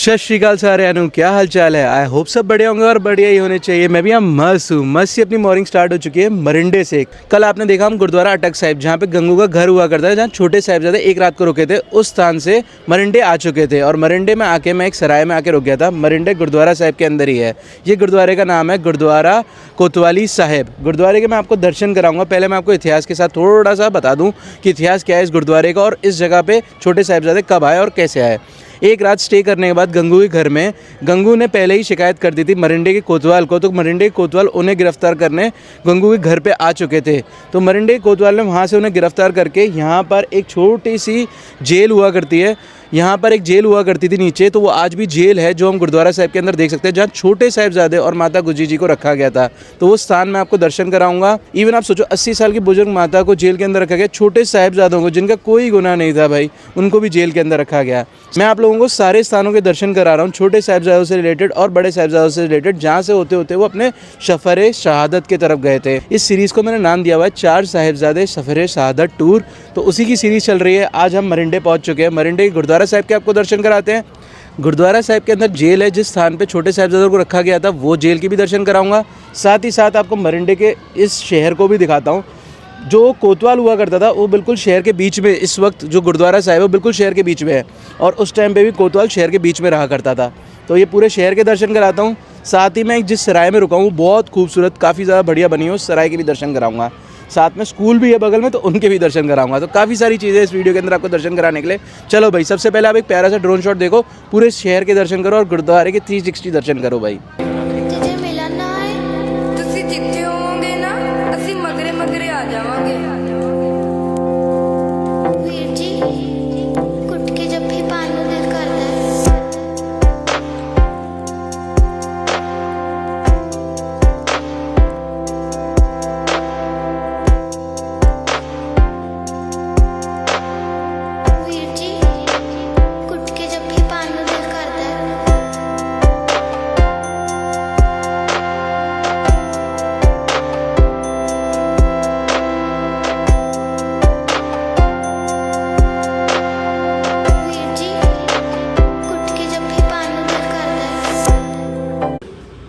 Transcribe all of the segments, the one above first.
सत श्रीकाल सारे अनु, क्या हाल चाल है। आई होप सब बढ़िया होंगे और बढ़िया ही होने चाहिए। मैं भी यहाँ मस्त हूँ। मस्त से अपनी मॉर्निंग स्टार्ट हो चुकी है मरिंडे से। कल आपने देखा हम गुरुद्वारा अटक साहिब, जहाँ पे गंगू का घर हुआ करता है, जहाँ छोटे साहिबजादे एक रात को रुके थे, उस स्थान से मरिंडे आ चुके थे। और मरिंडे में आके मैं एक सराय में आके रुक गया था। मरिंडे गुरुद्वारा साहिब के अंदर ही है। ये गुरुद्वारे का नाम है गुरुद्वारा कोतवाली साहिब। गुरुद्वारे के मैं आपको दर्शन कराऊंगा। पहले मैं आपको इतिहास के साथ थोड़ा सा बता दूं कि इतिहास क्या है इस गुरुद्वारे का और इस जगह पे छोटे साहिबजादे कब आए और कैसे आए। एक रात स्टे करने के बाद गंगू के घर में गंगू ने पहले ही शिकायत कर दी थी मरिंडे के कोतवाल को, तो मरिंडे के कोतवाल उन्हें गिरफ्तार करने गंगू के घर पे आ चुके थे। तो मरिंडे के कोतवाल ने वहाँ से उन्हें गिरफ्तार करके यहाँ पर एक छोटी सी जेल हुआ करती है, यहाँ पर एक जेल हुआ करती थी नीचे, तो वो आज भी जेल है जो हम गुरुद्वारा साहिब के अंदर देख सकते हैं, जहाँ छोटे साहिबजादे और माता गुजरी जी को रखा गया था। तो वो स्थान मैं आपको दर्शन कराऊंगा। इवन आप सोचो 80 साल की बुजुर्ग माता को जेल के अंदर रखा गया, छोटे साहिबजादों को जिनका कोई गुनाह नहीं था भाई, उनको भी जेल के अंदर रखा गया। मैं आप लोगों को सारे स्थानों के दर्शन करा रहा हूँ, छोटे साहिबजादों से रिलेटेड और बड़े साहिबजादों से रिलेटेड, जहाँ से होते होते वो अपने सफ़र शहादत की तरफ गए थे। इस सीरीज़ को मैंने नाम दिया हुआ है 4 साहिबजादे सफ़र शहादत टूर। तो उसी की सीरीज़ चल रही है। आज हम मरिंडे पहुँच चुके हैं। मरिंडे गुरुद्वारा साहिब के आपको दर्शन कराते हैं। गुरुद्वारा साहिब के अंदर जेल है, जिस स्थान पे छोटे साहिबजादों को रखा गया था वो जेल की भी दर्शन कराऊंगा। साथ ही साथ आपको मरिंडे के इस शहर को भी दिखाता हूँ। जो कोतवाल हुआ करता था वो बिल्कुल शहर के बीच में, इस वक्त जो गुरुद्वारा साहिब है बिल्कुल शहर के बीच में है, और उस टाइम पे भी कोतवाल शहर के बीच में रहा करता था। तो ये पूरे शहर के दर्शन कराता हूँ। साथ ही मैं जिस सराय में रुका हूँ बहुत खूबसूरत, काफ़ी ज़्यादा बढ़िया बनी है, उस सराय के भी दर्शन कराऊंगा। साथ में स्कूल भी है बगल में, तो उनके भी दर्शन कराऊंगा। तो काफ़ी सारी चीज़ें इस वीडियो के अंदर आपको दर्शन कराने के लिए। चलो भाई, सबसे पहले आप एक प्यारा सा ड्रोन शॉट देखो, पूरे शहर के दर्शन करो और गुरुद्वारे के 360 दर्शन करो भाई।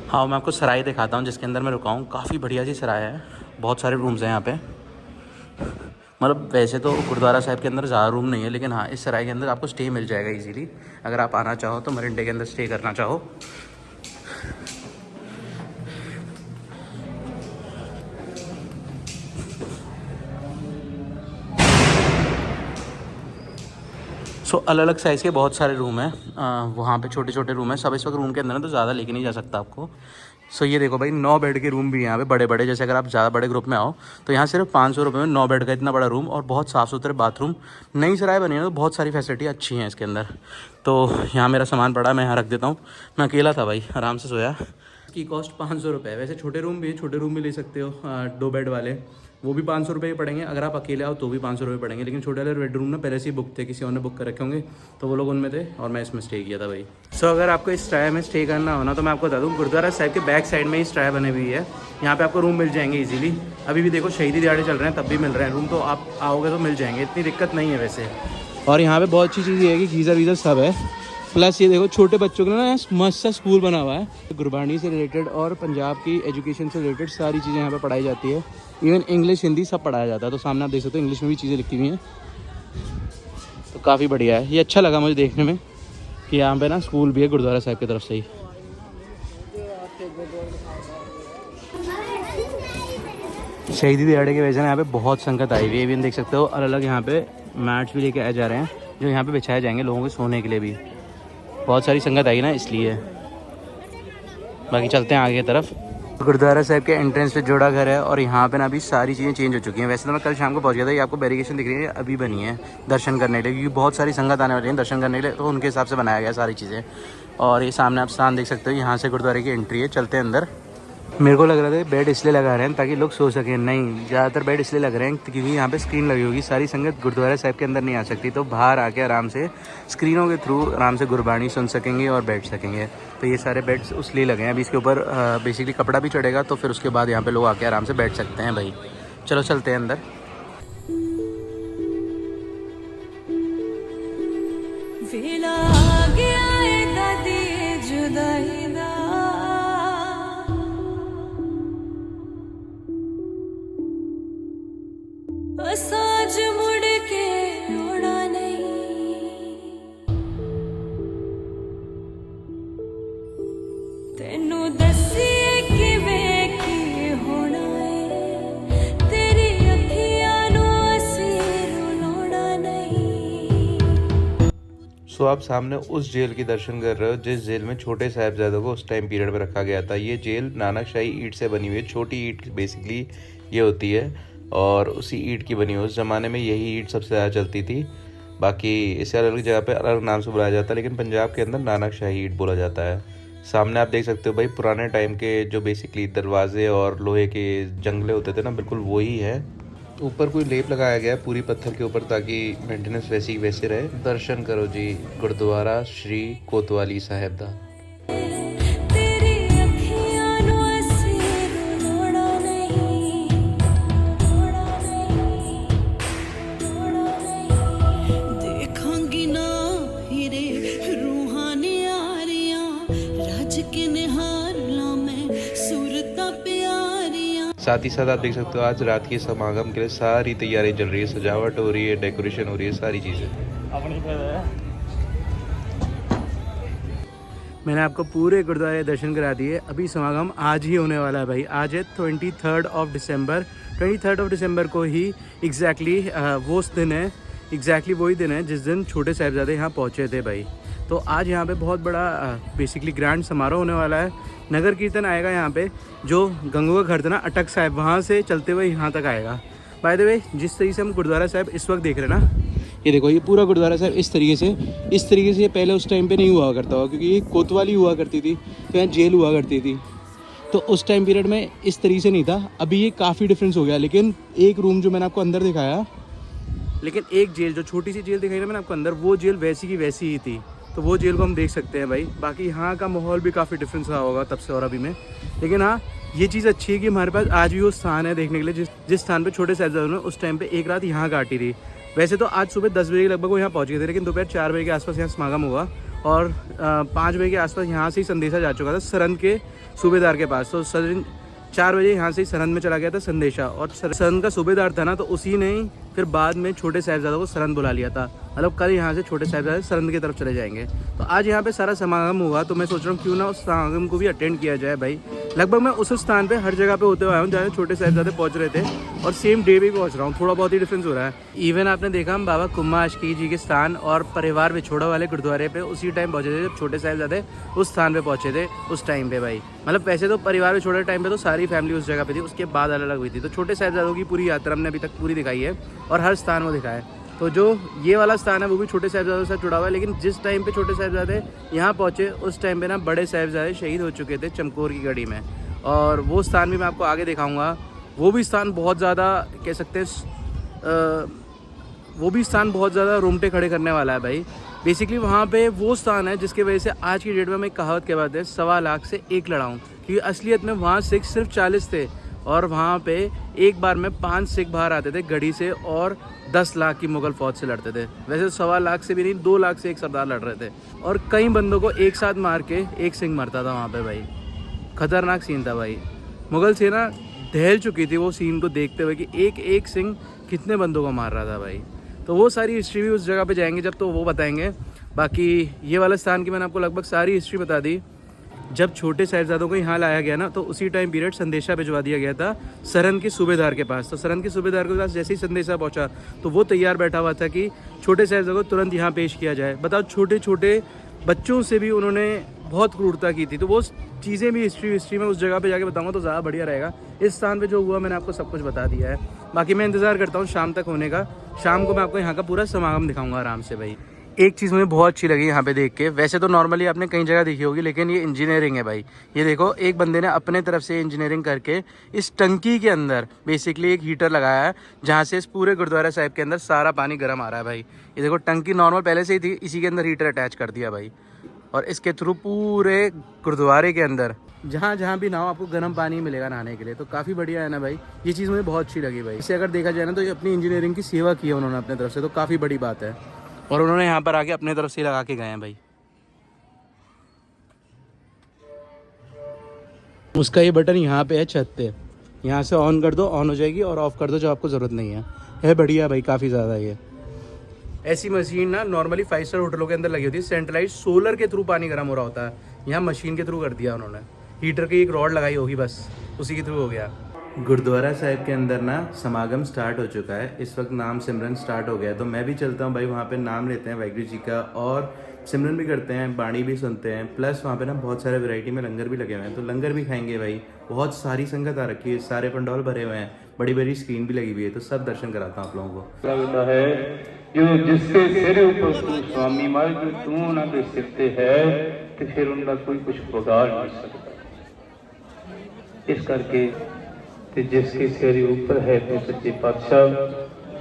हाँ, मैं आपको सराय दिखाता हूँ जिसके अंदर मैं रुका हूँ। काफ़ी बढ़िया सी सराय है, बहुत सारे रूम्स हैं यहाँ पे। मतलब वैसे तो गुरुद्वारा साहिब के अंदर ज़्यादा रूम नहीं है, लेकिन हाँ इस सराय के अंदर आपको स्टे मिल जाएगा इजीली, अगर आप आना चाहो तो मरिंडे के अंदर स्टे करना चाहो। अलग अलग साइज़ के बहुत सारे रूम हैं, वहाँ पे छोटे छोटे रूम हैं। सब इस वक्त रूम के अंदर है तो ज़्यादा लेके नहीं जा सकता आपको। ये देखो भाई, 9 बेड के रूम भी हैं यहाँ पे, बड़े बड़े। जैसे अगर आप ज़्यादा बड़े ग्रुप में आओ तो यहाँ सिर्फ 500 रुपये में 9 बेड का इतना बड़ा रूम, और बहुत साफ़ सुथरे बाथरूम। नई सराय बनी है तो बहुत सारी फैसिलिटी अच्छी हैं इसके अंदर। तो यहाँ मेरा सामान पड़ा, मैं यहाँ रख देता हूँ। मैं अकेला था भाई, आराम से सोया। इसकी कॉस्ट 500 रुपये है। वैसे छोटे रूम भी है, छोटे रूम भी ले सकते हो, 2 बेड वाले, वो भी 500 रुपये के पड़ेंगे। अगर आप अकेले आओ तो भी 500 रुपये पड़ेंगे। लेकिन छोटे वाले बेडरूम ना पहले से ही बुक थे, किसी और ने बुक कर रखे होंगे, तो वो लोग उनमें थे और मैं इसमें स्टे किया था भाई। अगर आपको इस सराय में स्टे करना हो ना, तो मैं आपको बता दूँ गुरुद्वारा साहिब के बैक साइड में ही सराय बनी हुई है। यहाँ पे आपको रूम मिल जाएंगे इजीली। अभी भी देखो शहीदी दिहाड़े चल रहे हैं, तब भी मिल रहे हैं रूम, तो आप आओगे तो मिल जाएंगे, इतनी दिक्कत नहीं है वैसे। और यहाँ पर बहुत अच्छी चीज़ ये है कि गीज़र वीज़र सब है। प्लस ये देखो छोटे बच्चों के लिए ना मस्त सा स्कूल बना हुआ है। गुरबाणी से रिलेटेड और पंजाब की एजुकेशन से रिलेटेड सारी चीज़ें यहाँ पे पढ़ाई जाती है। इवन इंग्लिश हिंदी सब पढ़ाया जाता है। तो सामने आप देख सकते हो इंग्लिश में भी चीज़ें लिखी हुई हैं, तो काफ़ी बढ़िया है। ये अच्छा लगा मुझे देखने में कि यहाँ पे ना स्कूल भी है गुरुद्वारा साहिब की तरफ से ही। शहीदी दिहाड़े की वजह से यहाँ पे बहुत संगत आई हुई है। इवन देख सकते हो अलग अलग यहाँ पे मैट्स भी लेके आए जा रहे हैं, जो यहाँ पे बिछाए जाएंगे लोगों के सोने के लिए भी। बहुत सारी संगत आई ना इसलिए। बाकी चलते हैं आगे की तरफ। गुरुद्वारा साहिब के एंट्रेंस पे जोड़ा घर है, और यहाँ पे ना अभी सारी चीज़ें चेंज हो चुकी हैं। वैसे तो मैं कल शाम को पहुँच गया था। ये आपको बैरिकेशन दिख रही है, अभी बनी है दर्शन करने के लिए, क्योंकि बहुत सारी संगत आने वाली है दर्शन करने के लिए, तो उनके हिसाब से बनाया गया सारी चीज़ें। और ये सामने आप स्थान देख सकते हो, यहाँ से गुरुद्वारे की एंट्री है। चलते हैं अंदर। मेरे को लग रहा था बेड इसलिए लगा रहे हैं ताकि लोग सो सकें, नहीं, ज़्यादातर बेड इसलिए लग रहे हैं क्योंकि यहाँ पे स्क्रीन लगी होगी। सारी संगत गुरुद्वारा साहिब के अंदर नहीं आ सकती, तो बाहर आके आराम से स्क्रीनों के थ्रू आराम से गुरबाणी सुन सकेंगे और बैठ सकेंगे। तो ये सारे बेड्स उसलिए लगे हैं। अभी इसके ऊपर बेसिकली कपड़ा भी चढ़ेगा, तो फिर उसके बाद यहाँ पे लोग आके आराम से बैठ सकते हैं भाई। चलो चलते हैं अंदर। वेला आ गया है सो आप सामने उस जेल की दर्शन कर रहे हो जिस जेल में छोटे साहिबजादों को उस टाइम पीरियड में रखा गया था। ये जेल नानकशाही ईंट से बनी हुई है, छोटी ईंट बेसिकली ये होती है और उसी ईंट की बनी हुई। उस ज़माने में यही ईंट सबसे ज़्यादा चलती थी। बाकी इसे अलग अलग जगह पे अलग नाम से बुलाया जाता है, लेकिन पंजाब के अंदर नानकशाही ईंट बोला जाता है। सामने आप देख सकते हो भाई पुराने टाइम के जो बेसिकली दरवाजे और लोहे के जंगले होते थे ना, बिल्कुल वही है। ऊपर कोई लेप लगाया गया है पूरी पत्थर के ऊपर ताकि मेंटेनेंस वैसी ही वैसे रहे। दर्शन करो जी गुरुद्वारा श्री कोतवाली साहिब दा। साथ ही साथ आप देख सकते हो आज रात के समागम के लिए सारी तैयारी चल रही है, सजावट हो रही है, डेकोरेशन हो रही है, सारी चीज़ें। मैंने आपको पूरे गुरुद्वारे दर्शन करा दिए। अभी समागम आज ही होने वाला है भाई। आज है 23 ऑफ दिसंबर। 23 ऑफ दिसंबर को ही एग्जैक्टली वो दिन है, एग्जैक्टली वही दिन है जिस दिन छोटे साहिबजादे यहाँ पहुँचे थे भाई। तो आज यहाँ पे बहुत बड़ा बेसिकली ग्रैंड समारोह होने वाला है। नगर कीर्तन आएगा यहाँ पे, जो गंगू का घर था ना अटक साहिब, वहाँ से चलते हुए यहाँ तक आएगा। बाय द वे जिस तरीके से हम गुरुद्वारा साहिब इस वक्त देख रहे हैं ना, ये देखो ये पूरा गुरुद्वारा साहिब इस तरीके से ये पहले उस टाइम पे नहीं हुआ करता हुआ, क्योंकि ये कोतवाली हुआ करती थी तो यहाँ जेल हुआ करती थी। तो उस टाइम पीरियड में इस तरीके से नहीं था। अभी ये काफ़ी डिफरेंस हो गया। लेकिन एक रूम जो मैंने आपको अंदर दिखाया, लेकिन एक जेल जो छोटी सी जेल दिखाई ना मैंने आपको अंदर, वो जेल वैसी की वैसी ही थी। तो वो जेल को हम देख सकते हैं भाई। बाकी यहाँ का माहौल भी काफ़ी डिफरेंस रहा होगा तब से और अभी में। लेकिन हाँ ये चीज़ अच्छी है कि हमारे पास आज भी वो स्थान है देखने के लिए जिस स्थान पे छोटे साहिबजादों ने उस टाइम पे एक रात यहाँ काटी थी। वैसे तो आज सुबह 10 बजे के लगभग वो यहाँ पहुँच गए थे, लेकिन दोपहर 4 बजे के आसपास यहाँ समागम हुआ और 5 बजे के आसपास यहाँ से ही संदेशा जा चुका था सरहंद के सूबेदार के पास। तो 4 बजे यहाँ से ही सरहंद में चला गया था संदेशा, और सरहंद का सूबेदार था ना, तो उसी ने ही फिर बाद में छोटे साहिबजादों को सरहंद बुला लिया था। मतलब कल यहाँ से छोटे साहिबजादे सरहंद की तरफ चले जाएंगे। तो आज यहाँ पे सारा समागम हुआ, तो मैं सोच रहा हूँ क्यों ना उस समागम को भी अटेंड किया जाए भाई। लगभग मैं उस स्थान पे हर जगह पे होते हुए आया हूँ जहाँ छोटे साहिबजादे पहुँच रहे थे, और सेम डे भी पहुँच रहा हूँ। थोड़ा बहुत ही डिफरेंस हो रहा है। इवन आपने देखा हम बाबा कुम्मा आशिकी जी के स्थान और परिवार विछोड़ा वाले गुरुद्वारे पे उसी टाइम पहुँचे थे जब छोटे साहिबजादे उस स्थान पे पहुँचे थे उस टाइम पे भाई। मतलब वैसे तो परिवार विछोड़ा टाइम पे तो सारी फैमिली उस जगह पे थी, उसके बाद अलग अलग हुई थी। तो छोटे साहिबजादों की पूरी यात्रा हमने अभी तक पूरी दिखाई है और हर स्थान वो दिखाया है। तो जो ये वाला स्थान है वो भी छोटे साहिबजादों से जुड़ा हुआ है। लेकिन जिस टाइम पे छोटे साहिबजादे यहाँ पहुँचे उस टाइम पे ना बड़े साहिबजादे शहीद हो चुके थे चमकौर की गढ़ी में, और वो स्थान भी मैं आपको आगे दिखाऊंगा। वो भी स्थान बहुत ज़्यादा कह सकते हैं, वो भी स्थान बहुत ज़्यादा रोमटे खड़े करने वाला है भाई। बेसिकली वहाँ पे वो स्थान है जिसकी वजह से आज की डेट में मैं कहावत के बाद है 1.25 लाख से एक लड़ाऊँ, क्योंकि असलियत में वहाँ सिख सिर्फ 40 थे और वहाँ पे एक बार में 5 सिख बाहर आते थे गढ़ी से और 10 लाख की मुगल फौज से लड़ते थे। वैसे 1.25 लाख से भी नहीं, 2 लाख से एक सरदार लड़ रहे थे, और कई बंदों को एक साथ मार के एक सिंह मरता था वहाँ पे भाई। खतरनाक सीन था भाई। मुगल सेना दहल चुकी थी वो सीन को देखते हुए कि एक एक सिंह कितने बंदों को मार रहा था भाई। तो वो सारी हिस्ट्री भी उस जगह पे जाएंगे जब, तो वो बताएंगे। बाकी ये वाला स्थान की मैंने आपको लगभग सारी हिस्ट्री बता दी। जब छोटे साहिबजादों को यहाँ लाया गया ना, तो उसी टाइम पीरियड संदेशा भिजवा दिया गया था सरहंद के सूबेदार के पास। तो सरहंद के सूबेदार के पास जैसे ही संदेशा पहुँचा तो वो तैयार बैठा हुआ था कि छोटे साहिबजादों को तुरंत यहाँ पेश किया जाए। बताओ, छोटे छोटे बच्चों से भी उन्होंने बहुत क्रूरता की थी। तो वो चीज़ें भी हिस्ट्री में उस जगह पे जाके बताऊंगा तो ज़्यादा बढ़िया रहेगा। इस स्थान पे जो हुआ मैंने आपको सब कुछ बता दिया है। बाकी मैं इंतज़ार करता हूँ शाम तक होने का। शाम को मैं आपको यहाँ का पूरा समागम दिखाऊंगा आराम से भाई। एक चीज़ मुझे बहुत अच्छी लगी यहाँ पे देख के, वैसे तो नॉर्मली आपने कई जगह देखी होगी, लेकिन ये इंजीनियरिंग है भाई। ये देखो, एक बंदे ने अपने तरफ से इंजीनियरिंग करके इस टंकी के अंदर बेसिकली एक हीटर लगाया है, जहाँ से इस पूरे गुरुद्वारा साहिब के अंदर सारा पानी गर्म आ रहा है भाई। ये देखो, टंकी नॉर्मल पहले से ही थी, इसी के अंदर हीटर अटैच कर दिया भाई, और इसके थ्रू पूरे गुरुद्वारे के अंदर जहाँ जहाँ भी नहाओ आपको गर्म पानी मिलेगा नहाने के लिए। तो काफ़ी बढ़िया है ना भाई, ये चीज़ मुझे बहुत अच्छी लगी भाई। इसे अगर देखा जाए ना तो ये अपनी इंजीनियरिंग की सेवा की है उन्होंने अपने तरफ से, तो काफ़ी बड़ी बात है। और उन्होंने यहाँ पर आके अपने तरफ से लगा के गए हैं भाई। उसका ये बटन यहाँ पे है छत पे, यहाँ से ऑन कर दो, ऑन हो जाएगी, और ऑफ़ कर दो जो आपको ज़रूरत नहीं है बढ़िया भाई, काफ़ी ज़्यादा। ये ऐसी मशीन ना नॉर्मली 5 स्टार होटलों के अंदर लगी होती है, सेंट्रलाइज सोलर के थ्रू पानी गर्म हो रहा होता है। यहाँ मशीन के थ्रू कर दिया उन्होंने, हीटर की एक रॉड लगाई होगी बस, उसी के थ्रू हो गया। गुरुद्वारा साहिब के अंदर ना समागम स्टार्ट हो चुका है। इस वक्त नाम सिमरन स्टार्ट हो गया है, तो मैं भी चलता हूँ भाई, वहाँ पे नाम लेते हैं वाहिगुरू जी का और सिमरन भी करते हैं, बाणी भी सुनते हैं। प्लस वहाँ पे ना बहुत सारे वैरायटी में लंगर भी लगे हुए हैं, तो लंगर भी खाएंगे भाई। बहुत सारी संगत आ रखी है, सारे पंडौल भरे हुए हैं, बड़ी बड़ी स्क्रीन भी लगी हुई है, तो सब दर्शन कराता हूँ आप लोगों को। लगता है जो जिसके सिर ऊपर तू स्वामी मार जो तू ਉਹਨਾਂ ਦੇ ਸਿਰ ਤੇ ਹੈ ਤੇ ਫਿਰ ਉਹਨਾਂ ਕੋਈ ਕੁਝ ਵਿਗਾੜ ਨਹੀਂ ਸਕਦਾ। ਇਸ ਕਰਕੇ ਤੇ ਜਿਸਕੇ ਸਿਰ ਉੱਪਰ ਹੈ ਤੇ ਸੱਚੇ ਪਾਤਸ਼ਾਹ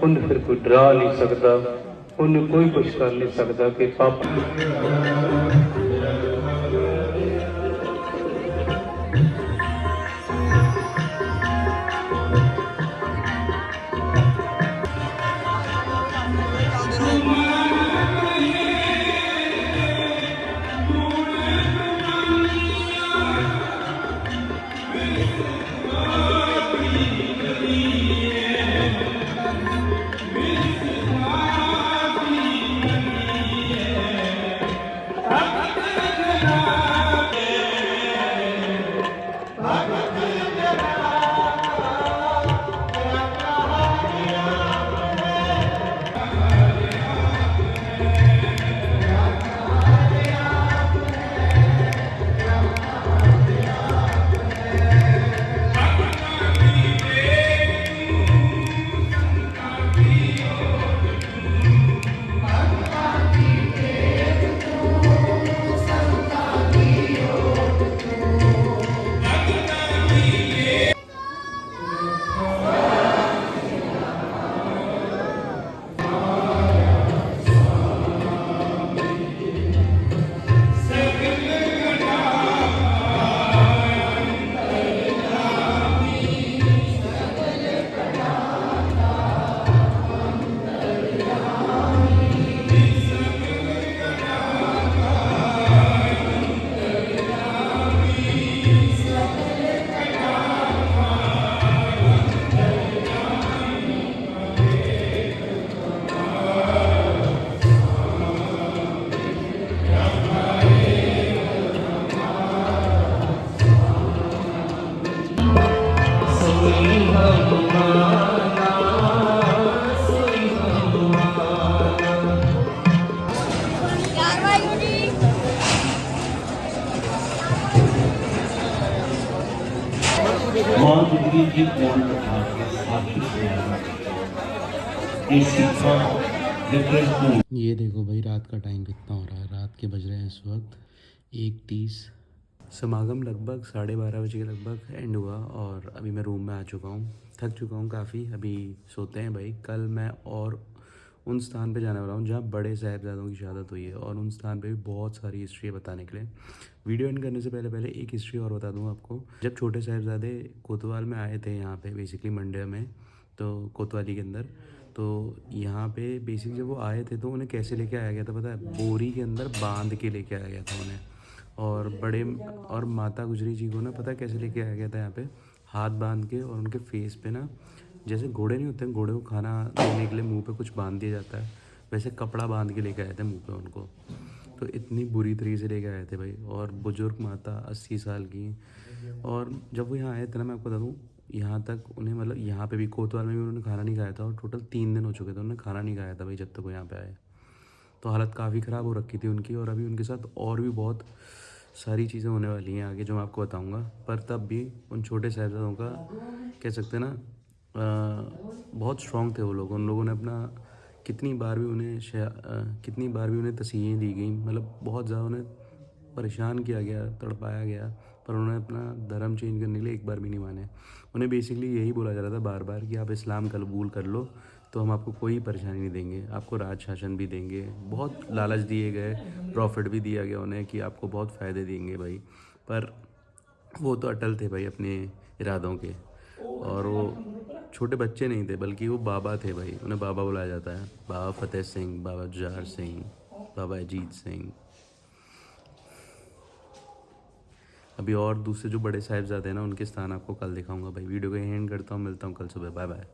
ਉਹਨੂੰ ਫਿਰ ਕੋਈ ਡਰਾ ਨਹੀਂ ਸਕਦਾ, ਉਹਨੂੰ ਕੋਈ ਕੁਝ ਕਰ ਨਹੀਂ ਸਕਦਾ ਕਿ ਪਾਪ मां जिंदगी की कौन बता के आपकी सेवा ये सीखा डिफरेंट। ये देखो भाई रात का टाइम कितना हो रहा है, रात के बज रहे हैं इस वक्त 1:30। समागम लगभग 12:30 बजे के लगभग एंड हुआ और अभी मैं रूम में आ चुका हूँ। थक चुका हूँ काफ़ी, अभी सोते हैं भाई। कल मैं और उन स्थान पे जाने वाला हूँ जहाँ बड़े साहिबजादों की शहादत हुई है, और उन स्थान पे भी बहुत सारी हिस्ट्री बताने के लिए। वीडियो एंड करने से पहले एक हिस्ट्री और बता दूँ आपको। जब छोटे साहिबजादे कोतवाल में आए थे यहाँ पे, बेसिकली मंड्या में, तो कोतवाली के अंदर, तो यहाँ पे बेसिकली जब वो आए थे तो उन्हें कैसे लेके आया गया था पता है? बोरी के अंदर बांध के लेके आया गया था उन्हें। और माता गुजरी जी को ना पता है कैसे लेके आया गया था यहाँ पे? हाथ बांध के, और उनके फेस पे ना, जैसे घोड़े नहीं होते हैं, घोड़े को खाना देने के लिए मुंह पे कुछ बांध दिया जाता है, वैसे कपड़ा बांध के लेके आए थे मुंह पे उनको। तो इतनी बुरी तरीके से लेके आए थे भाई। और बुजुर्ग माता 80 साल की। और जब वो यहाँ आए थे ना, मैं आपको बता दूँ, यहाँ तक उन्हें मतलब यहाँ पे भी कोतवाल में भी उन्होंने खाना नहीं खाया था, और टोटल 3 दिन हो चुके थे उन्होंने खाना नहीं खाया था भाई जब तक वो यहाँ पे आए। तो हालत काफ़ी ख़राब हो रखी थी उनकी, और अभी उनके साथ और भी बहुत सारी चीज़ें होने वाली हैं आगे जो मैं आपको बताऊंगा। पर तब भी उन छोटे साहिबजादों का कह सकते हैं ना, बहुत स्ट्रॉन्ग थे वो लोग। उन लोगों ने अपना कितनी बार भी उन्हें तसीहें दी गई, मतलब बहुत ज़्यादा उन्हें परेशान किया गया, तड़पाया गया, पर उन्होंने अपना धर्म चेंज करने के लिए एक बार भी नहीं माने। उन्हें बेसिकली यही बोला जा रहा था बार बार कि आप इस्लाम कबूल कर लो तो हम आपको कोई परेशानी नहीं देंगे, आपको राज शासन भी देंगे। बहुत लालच दिए गए, प्रॉफिट भी दिया गया उन्हें कि आपको बहुत फ़ायदे देंगे भाई। पर वो तो अटल थे भाई अपने इरादों के, और वो छोटे बच्चे नहीं थे बल्कि वो बाबा थे भाई। उन्हें बाबा बुलाया जाता है, बाबा फतेह सिंह, बाबा जुझार सिंह, बाबा अजीत सिंह। अभी और दूसरे जो बड़े साहिबजादे हैं ना, उनके स्थान आपको कल दिखाऊंगा भाई। वीडियो को एंड करता हूँ, मिलता हूँ कल सुबह, बाय बाय।